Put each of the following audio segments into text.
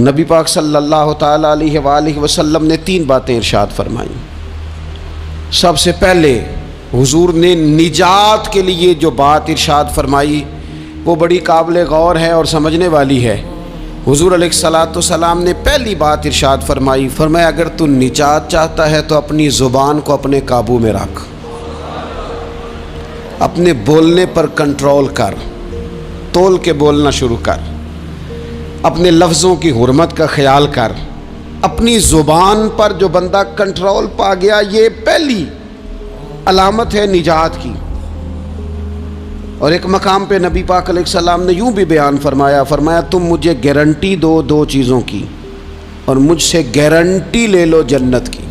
نبی پاک صلی اللہ تعالیٰ علیہ وآلہ وسلم نے 3 باتیں ارشاد فرمائیں۔ سب سے پہلے حضور نے نجات کے لیے جو بات ارشاد فرمائی وہ بڑی قابل غور ہے اور سمجھنے والی ہے۔ حضور علیہ الصلاۃ والسلام نے پہلی بات ارشاد فرمائی، فرمایا اگر تو نجات چاہتا ہے تو اپنی زبان کو اپنے قابو میں رکھ، اپنے بولنے پر کنٹرول کر، تول کے بولنا شروع کر، اپنے لفظوں کی حرمت کا خیال کر۔ اپنی زبان پر جو بندہ کنٹرول پا گیا، یہ پہلی علامت ہے نجات کی۔ اور ایک مقام پہ نبی پاک علیہ السلام نے یوں بھی بیان فرمایا تم مجھے گارنٹی دو 2 چیزوں کی، اور مجھ سے گارنٹی لے لو جنت کی۔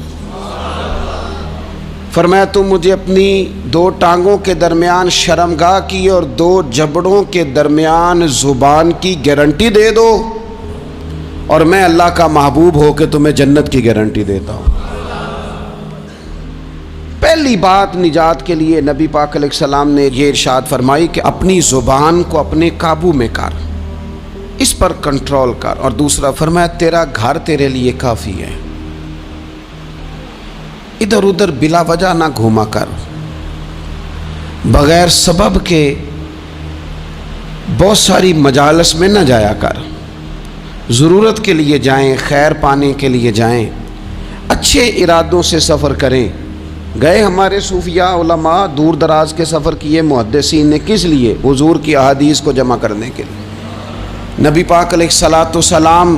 فرمایا تم مجھے اپنی 2 ٹانگوں کے درمیان شرمگاہ کی اور 2 جبڑوں کے درمیان زبان کی گارنٹی دے دو، اور میں اللہ کا محبوب ہو کے تمہیں جنت کی گارنٹی دیتا ہوں۔ پہلی بات نجات کے لیے نبی پاک علیہ السلام نے یہ ارشاد فرمائی کہ اپنی زبان کو اپنے قابو میں کر، اس پر کنٹرول کر۔ اور دوسرا فرمایا تیرا گھر تیرے لیے کافی ہے، ادھر ادھر بلا وجہ نہ گھوما کر، بغیر سبب کے بہت ساری مجالس میں نہ جایا کر، ضرورت کے لیے جائیں، خیر پانے کے لیے جائیں، اچھے ارادوں سے سفر کریں۔ گئے ہمارے صوفیاء علماء دور دراز کے سفر کیے محدثین نے، کس لیے؟ حضور کی احادیث کو جمع کرنے کے لیے، نبی پاک علیہ الصلاۃ والسلام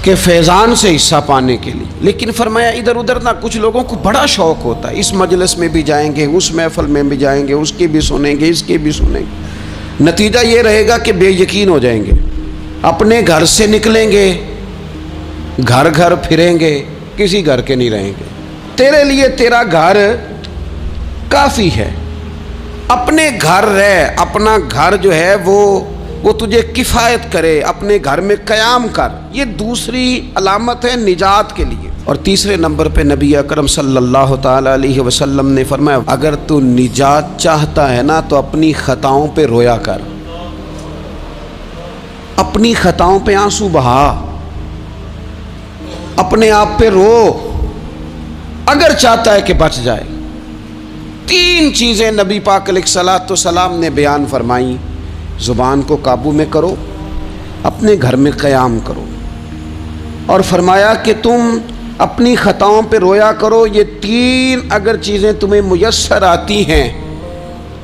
کے فیضان سے حصہ پانے کے لیے۔ لیکن فرمایا ادھر ادھر نہ، کچھ لوگوں کو بڑا شوق ہوتا ہے، اس مجلس میں بھی جائیں گے، اس محفل میں بھی جائیں گے، اس کی بھی سنیں گے، اس کی بھی سنیں گے، نتیجہ یہ رہے گا کہ بے یقین ہو جائیں گے، اپنے گھر سے نکلیں گے، گھر گھر پھریں گے، کسی گھر کے نہیں رہیں گے۔ تیرے لیے تیرا گھر کافی ہے، اپنے گھر رہ، اپنا گھر جو ہے وہ تجھے کفایت کرے، اپنے گھر میں قیام کر۔ یہ دوسری علامت ہے نجات کے لیے۔ اور تیسرے نمبر پہ نبی اکرم صلی اللہ تعالیٰ علیہ وسلم نے فرمایا اگر تو نجات چاہتا ہے نا تو اپنی خطاؤں پہ رویا کر، اپنی خطاؤں پہ آنسو بہا، اپنے آپ پہ رو، اگر چاہتا ہے کہ بچ جائے۔ 3 چیزیں نبی پاک علیہ الصلاۃ والسلام نے بیان فرمائیں، زبان کو قابو میں کرو، اپنے گھر میں قیام کرو، اور فرمایا کہ تم اپنی خطاؤں پہ رویا کرو۔ یہ 3 اگر چیزیں تمہیں میسر آتی ہیں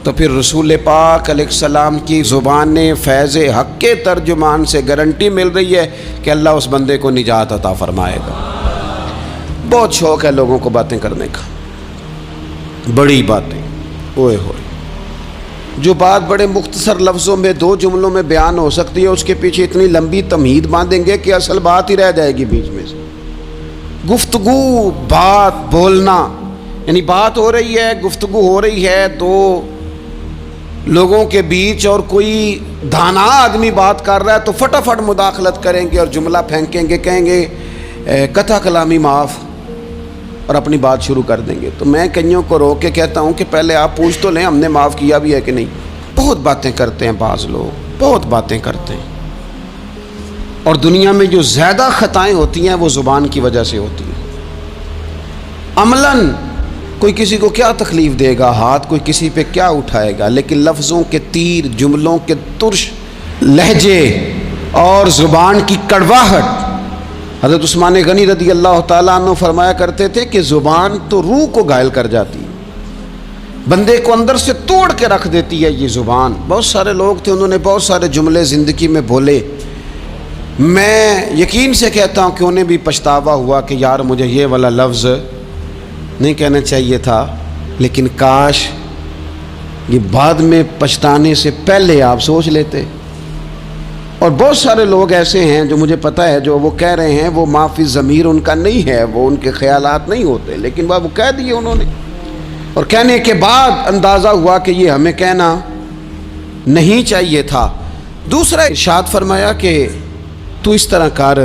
تو پھر رسول پاک علیہ السلام کی زبان فیض حق کے ترجمان سے گارنٹی مل رہی ہے کہ اللہ اس بندے کو نجات عطا فرمائے گا۔ بہت شوق ہے لوگوں کو باتیں کرنے کا، بڑی باتیں، اوئے ہوئے، جو بات بڑے مختصر لفظوں میں 2 جملوں میں بیان ہو سکتی ہے، اس کے پیچھے اتنی لمبی تمہید باندھیں گے کہ اصل بات ہی رہ جائے گی بیچ میں سے۔ گفتگو، بات، بولنا، یعنی بات ہو رہی ہے، گفتگو ہو رہی ہے 2 لوگوں کے بیچ، اور کوئی دانا آدمی بات کر رہا ہے تو فٹافٹ مداخلت کریں گے اور جملہ پھینکیں گے، کہیں گے قطع کلامی معاف، اور اپنی بات شروع کر دیں گے۔ تو میں کئیوں کو روک کے کہتا ہوں کہ پہلے آپ پوچھ تو لیں ہم نے معاف کیا بھی ہے کہ نہیں۔ بہت باتیں کرتے ہیں بعض لوگ، بہت باتیں کرتے ہیں، اور دنیا میں جو زیادہ خطائیں ہوتی ہیں وہ زبان کی وجہ سے ہوتی ہیں۔ عملاً کوئی کسی کو کیا تکلیف دے گا، ہاتھ کوئی کسی پہ کیا اٹھائے گا، لیکن لفظوں کے تیر، جملوں کے ترش لہجے اور زبان کی کڑواہٹ، حضرت عثمان غنی رضی اللہ تعالیٰ عنہ فرمایا کرتے تھے کہ زبان تو روح کو گھائل کر جاتی ہے، بندے کو اندر سے توڑ کے رکھ دیتی ہے یہ زبان۔ بہت سارے لوگ تھے، انہوں نے بہت سارے جملے زندگی میں بولے، میں یقین سے کہتا ہوں کہ انہیں بھی پچھتاوا ہوا کہ یار مجھے یہ والا لفظ نہیں کہنا چاہیے تھا، لیکن کاش یہ بعد میں پچھتانے سے پہلے آپ سوچ لیتے۔ اور بہت سارے لوگ ایسے ہیں جو مجھے پتہ ہے جو وہ کہہ رہے ہیں وہ معافی ضمیر ان کا نہیں ہے، وہ ان کے خیالات نہیں ہوتے، لیکن وہ کہہ دیے انہوں نے، اور کہنے کے بعد اندازہ ہوا کہ یہ ہمیں کہنا نہیں چاہیے تھا۔ دوسرا ارشاد فرمایا کہ تو اس طرح کر،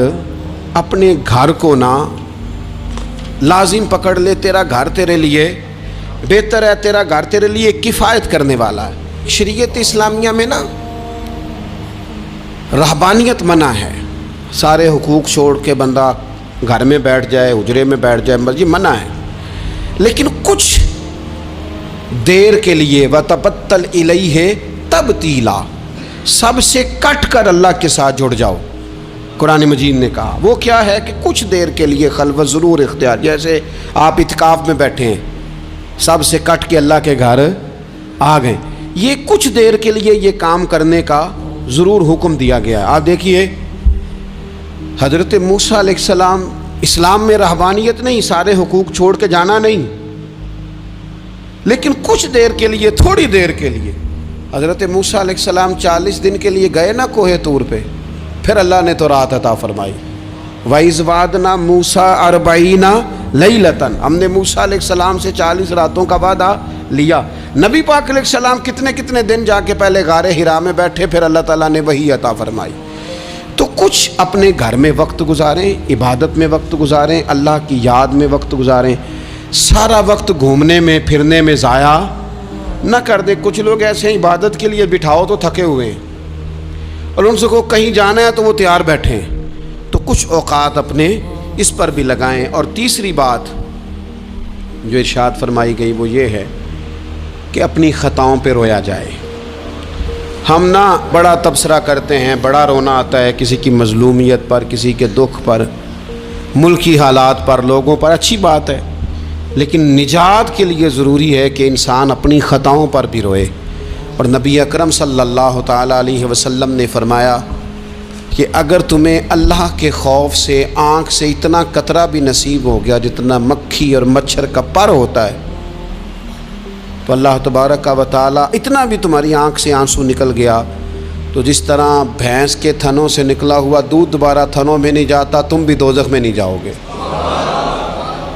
اپنے گھر کو نہ لازم پکڑ لے، تیرا گھر تیرے لیے بہتر ہے، تیرا گھر تیرے لیے کفایت کرنے والا ہے۔ شریعت اسلامیہ میں نا رہبانیت منع ہے، سارے حقوق چھوڑ کے بندہ گھر میں بیٹھ جائے، حجرے میں بیٹھ جائے، مرضی منع ہے، لیکن کچھ دیر کے لیے وَتَبَتَّلْ إِلَيْهِ تَبْتِيلًا، سب سے کٹ کر اللہ کے ساتھ جڑ جاؤ۔ قرآن مجید نے کہا وہ کیا ہے کہ کچھ دیر کے لیے خلوت ضرور اختیار، جیسے آپ اعتکاف میں بیٹھے ہیں، سب سے کٹ کے اللہ کے گھر آ گئے، یہ کچھ دیر کے لیے یہ کام کرنے کا ضرور حکم دیا گیا ہے۔ آپ دیکھیے حضرت موسیٰ علیہ السلام، اسلام میں رہبانیت نہیں، سارے حقوق چھوڑ کے جانا نہیں، لیکن کچھ دیر کے لیے، تھوڑی دیر کے لیے حضرت موسیٰ علیہ السلام 40 دن کے لیے گئے نا کوہ طور پہ، پھر اللہ نے تو رات عطا فرمائی۔ وَإِذْ وَعَدْنَا مُوسَىٰ 40 لَيْلَةً، ہم نے موسیٰ علیہ السلام سے 40 راتوں کا وعدہ لیا۔ نبی پاک علیہ السلام کتنے کتنے دن جا کے پہلے غار حرا میں بیٹھے، پھر اللہ تعالیٰ نے وحی عطا فرمائی۔ تو کچھ اپنے گھر میں وقت گزاریں، عبادت میں وقت گزاریں، اللہ کی یاد میں وقت گزاریں، سارا وقت گھومنے میں پھرنے میں ضائع نہ کر دیں۔ کچھ لوگ ایسے ہیں عبادت کے لیے بٹھاؤ تو تھکے ہوئے ہیں، اور ان سے کو کہیں جانا ہے تو وہ تیار بیٹھے ہیں، تو کچھ اوقات اپنے اس پر بھی لگائیں۔ اور تیسری بات جو ارشاد فرمائی گئی وہ یہ ہے کہ اپنی خطاؤں پہ رویا جائے۔ ہم نہ بڑا تبصرہ کرتے ہیں، بڑا رونا آتا ہے کسی کی مظلومیت پر، کسی کے دکھ پر، ملکی حالات پر، لوگوں پر، اچھی بات ہے، لیکن نجات کے لیے ضروری ہے کہ انسان اپنی خطاؤں پر بھی روئے۔ اور نبی اکرم صلی اللہ تعالیٰ علیہ وسلم نے فرمایا کہ اگر تمہیں اللہ کے خوف سے آنکھ سے اتنا قطرہ بھی نصیب ہو گیا جتنا مکھی اور مچھر کا پر ہوتا ہے، تو اللہ تبارک و تعالیٰ اتنا بھی تمہاری آنکھ سے آنسو نکل گیا تو جس طرح بھینس کے تھنوں سے نکلا ہوا دودھ دوبارہ تھنوں میں نہیں جاتا، تم بھی دوزخ میں نہیں جاؤ گے۔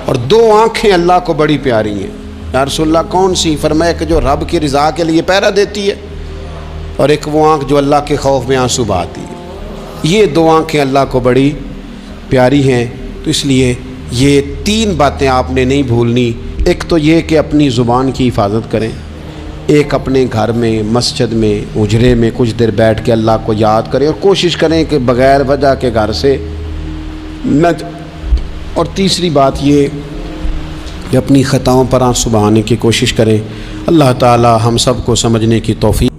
اور دو آنکھیں اللہ کو بڑی پیاری ہیں۔ یا رسول اللہ کون سی؟ فرمایا کہ جو رب کی رضا کے لیے پہرا دیتی ہے، اور ایک وہ آنکھ جو اللہ کے خوف میں آنسو بہاتی ہے۔ یہ دو آنکھیں اللہ کو بڑی پیاری ہیں، تو اس لیے یہ 3 باتیں آپ نے نہیں بھولنی۔ ایک تو یہ کہ اپنی زبان کی حفاظت کریں، ایک اپنے گھر میں، مسجد میں، حجرے میں کچھ دیر بیٹھ کے اللہ کو یاد کریں، اور کوشش کریں کہ بغیر وجہ کے گھر سے نہ۔ اور تیسری بات یہ کہ اپنی خطاؤں پر آنسو بہانے کی کوشش کریں۔ اللہ تعالی ہم سب کو سمجھنے کی توفیق